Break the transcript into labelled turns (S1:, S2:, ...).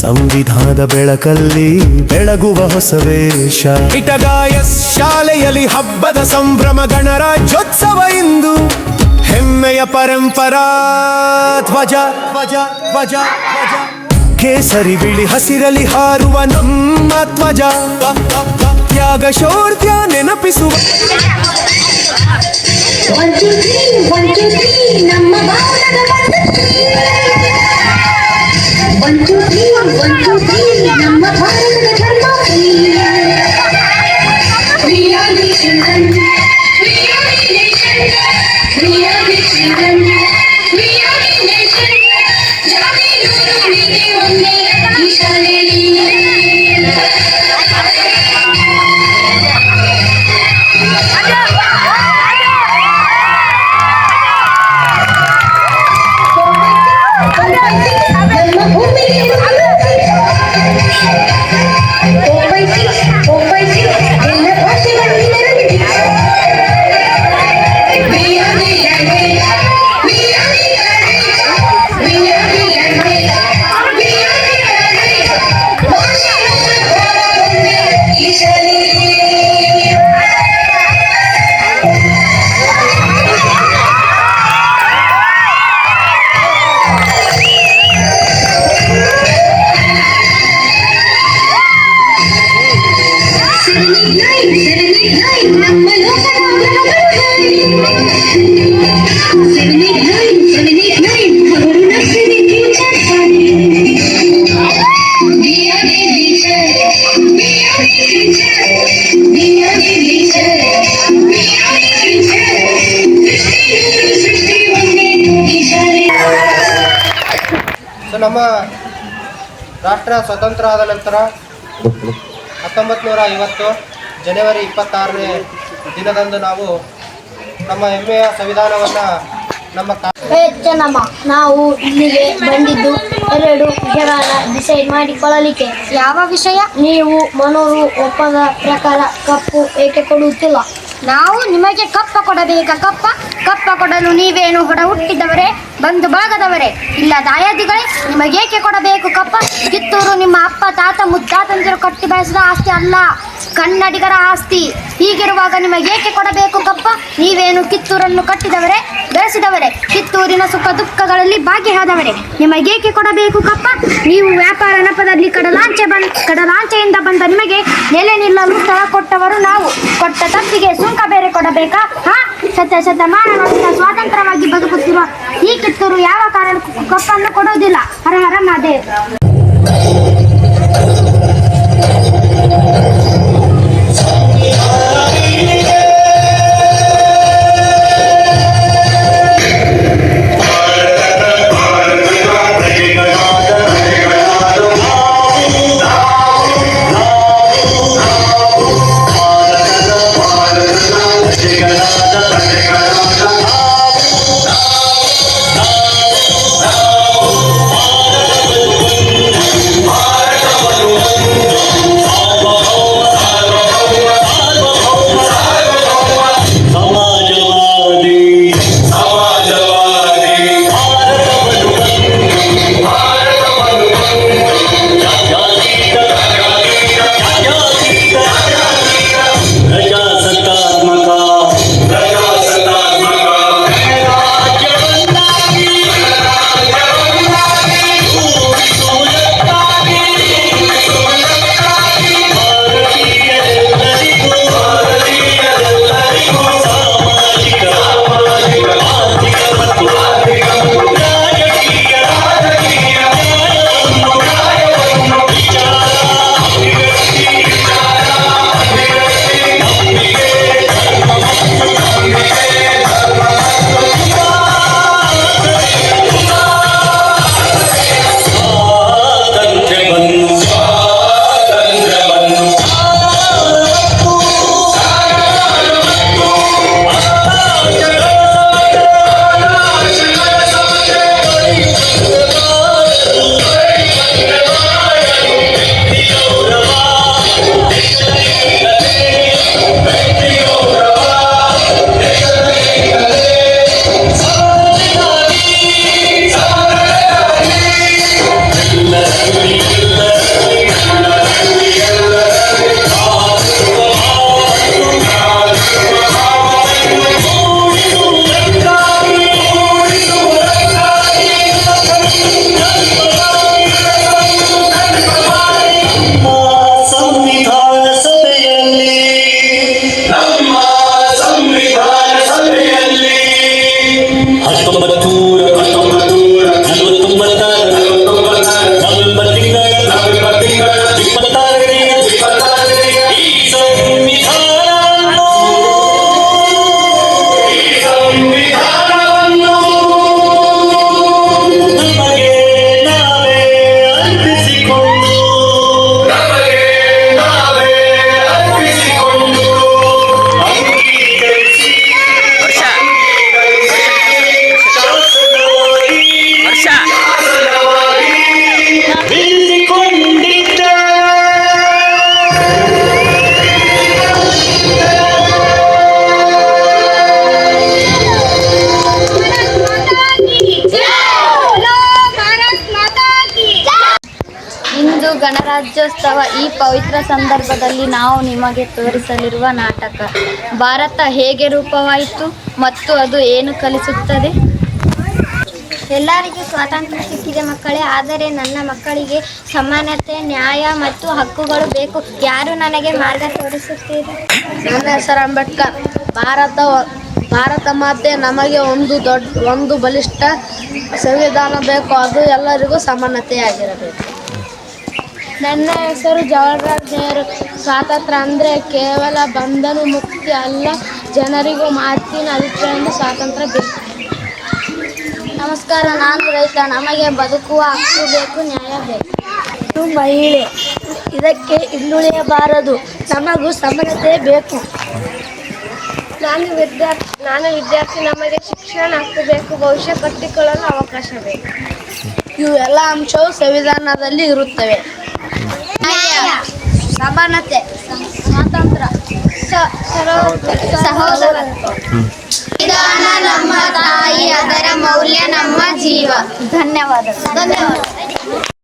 S1: ಸಂವಿಧಾನದ ಬೆಳಕಲ್ಲಿ ಬೆಳಗುವ ಹೊಸ ವೇಷ. ಇಟಗಾಯ ಶಾಲೆಯಲ್ಲಿ ಹಬ್ಬದ ಸಂಭ್ರಮ, ಗಣರಾಜ್ಯೋತ್ಸವ ಇಂದು ಹೆಮ್ಮೆಯ ಪರಂಪರಾ ಧ್ವಜ ಧ್ವಜ ಧ್ವಜ ಧ್ವಜ. ಕೇಸರಿ ಬಿಳಿ ಹಸಿರಲಿ ಹಾರುವ ನಮ್ಮ ಧ್ವಜ, ತ್ಯಾಗ ಶೌರ್ಯ ನೆನಪಿಸುವ.
S2: ನಮ್ಮ ಭಾರತದ ನಮ್ಮ ಭಾರತದ ಧರ್ಮ. We are the children, we are the nation, we are the children, we are the nation. ಜಾತಿ ನೂರು ಪ್ರೀತಿ ಒಂದೇ ಈ ಶಾಲೆಯಲ್ಲಿ.
S3: ನಮ್ಮ ರಾಷ್ಟ್ರ ಸ್ವತಂತ್ರ ಆದ ನಂತರ 1950 ಜನವರಿ 26ನೇ ದಿನದಂದು ನಾವು ನಮ್ಮ ಹೆಮ್ಮೆಯ ಸಂವಿಧಾನವನ್ನು
S2: ನಾವು ಇಲ್ಲಿಗೆ ಬಂದಿದ್ದು 2 ವಿಷಯಗಳನ್ನ ಡಿಸೈಡ್ ಮಾಡಿಕೊಳ್ಳಲಿಕ್ಕೆ.
S4: ಯಾವ ವಿಷಯ?
S2: ನೀವು ಮನೋರು ಒಪ್ಪದ ಪ್ರಕಾರ ಕಪ್ಪು ಏಕೆ ಕೊಡುತ್ತಿಲ್ಲ?
S4: ನಾವು ನಿಮಗೆ ಕಪ್ಪ ಕೊಡಬೇಕಾ? ಕಪ್ಪ ಕೊಡಲು ನೀವೇನು ಹೊಡ ಹುಟ್ಟಿದವರೇ, ಬಂಧು ಭಾಗದವರೇ, ಇಲ್ಲ ದಾಯಾದಿಗಳೇ? ನಿಮಗೇಕೆ ಕೊಡಬೇಕು ಕಪ್ಪ? ಕಿತ್ತೂರು ನಿಮ್ಮ ಅಪ್ಪ ತಾತ ಮುತ್ತಾತಂದಿರು ಕಟ್ಟಿ ಬೆಳೆಸಿದ ಆಸ್ತಿ ಅಲ್ಲ, ಕನ್ನಡಿಗರ ಆಸ್ತಿ. ಹೀಗಿರುವಾಗ ನಿಮಗೇಕೆ ಕೊಡಬೇಕು ಕಪ್ಪ? ನೀವೇನು ಕಿತ್ತೂರನ್ನು ಕಟ್ಟಿದವರೇ, ಬೆಳೆಸಿದವರೇ, ಕಿತ್ತೂರಿನ ಸುಖ ದುಃಖಗಳಲ್ಲಿ ಭಾಗಿಯಾದವರೇ. ನಿಮಗೇಕೆ ಕೊಡಬೇಕು ಕಪ್ಪ? ನೀವು ವ್ಯಾಪಾರ ನೆಪದಲ್ಲಿ ಕಡಲಾಂಚೆಯಿಂದ ಬಂದ ನಿಮಗೆ ನೆಲೆ ನಿಲ್ಲಲು ಸ್ಥಳ ಕೊಟ್ಟವರು ನಾವು. ಕೊಟ್ಟ ತಪ್ಪಿಗೆ ಸುಂಕ ಬೇರೆ ಕೊಡಬೇಕಾ? ಶತಮಾನಗಳಿಂದ ಸ್ವಾತಂತ್ರ್ಯವಾಗಿ ಬದುಕುತ್ತಿರುವ ಈ ಕಿತ್ತೂರು ಯಾವ ಕಾರಣಕ್ಕೂ ಕಪ್ಪನ್ನು ಕೊಡುವುದಿಲ್ಲ. ಹರ ಹರ ಮಹಾದೇವ್.
S5: ಗಣರಾಜ್ಯೋತ್ಸವ ಈ ಪವಿತ್ರ ಸಂದರ್ಭದಲ್ಲಿ ನಾವು ನಿಮಗೆ ತೋರಿಸಲಿರುವ ನಾಟಕ ಭಾರತ ಹೇಗೆ ರೂಪವಾಯಿತು ಮತ್ತು ಅದು ಏನು ಕಲಿಸುತ್ತದೆ.
S4: ಎಲ್ಲರಿಗೂ ಸ್ವಾತಂತ್ರ್ಯ ಸಿಕ್ಕಿದೆ ಮಕ್ಕಳೇ, ಆದರೆ ನನ್ನ ಮಕ್ಕಳಿಗೆ ಸಮಾನತೆ, ನ್ಯಾಯ ಮತ್ತು ಹಕ್ಕುಗಳು ಬೇಕು. ಯಾರು ನನಗೆ ಮಾರ್ಗ ತೋರಿಸುತ್ತೀರಿ?
S5: ನನ್ನ ಹೆಸರು ಅಂಬೇಡ್ಕರ್. ಭಾರತ ಮಾತೆ ನಮಗೆ ಒಂದು ಬಲಿಷ್ಠ ಸಂವಿಧಾನ ಬೇಕು, ಅದು ಎಲ್ಲರಿಗೂ ಸಮಾನತೆಯಾಗಿರಬೇಕು. ನನ್ನ ಹೆಸರು ಜವಾಹರಲಾಲ್ ನೆಹರು. ಸ್ವಾತಂತ್ರ್ಯ ಅಂದರೆ ಕೇವಲ ಬಂಧನ ಮುಕ್ತಿ ಅಲ್ಲ, ಜನರಿಗೂ ಮಾತಿನ ಅಭಿಪ್ರಾಯದಿಂದ ಸ್ವಾತಂತ್ರ್ಯ ಬೇಕು. ನಮಸ್ಕಾರ, ನಾನು ರೈತ. ನಮಗೆ ಬದುಕುವ ಹಕ್ಕು ಬೇಕು, ನ್ಯಾಯ ಬೇಕು. ನಾನು ಮಹಿಳೆ, ಇದಕ್ಕೆ ಹಿಂದುಳಿಯಬಾರದು, ನಮಗೂ ಸಮಾನತೆ ಬೇಕು. ನಾನು ವಿದ್ಯಾರ್ಥಿ, ನಮಗೆ ಶಿಕ್ಷಣ ಹಕ್ಕು ಬೇಕು, ಭವಿಷ್ಯ ಕಟ್ಟಿಕೊಳ್ಳಲು ಅವಕಾಶ ಬೇಕು. ಇವೆಲ್ಲ ಅಂಶವು ಸಂವಿಧಾನದಲ್ಲಿ ಇರುತ್ತವೆ. ನ್ಯಾಯ, ಸಮಾನತೆ, ಸ್ವಾತಂತ್ರ್ಯ, ಸಹೋದರತ್ವ.
S4: ವಿಧಾನ ನಮ್ಮ ತಾಯಿ, ಅದರ ಮೌಲ್ಯ ನಮ್ಮ ಜೀವ.
S5: ಧನ್ಯವಾದ.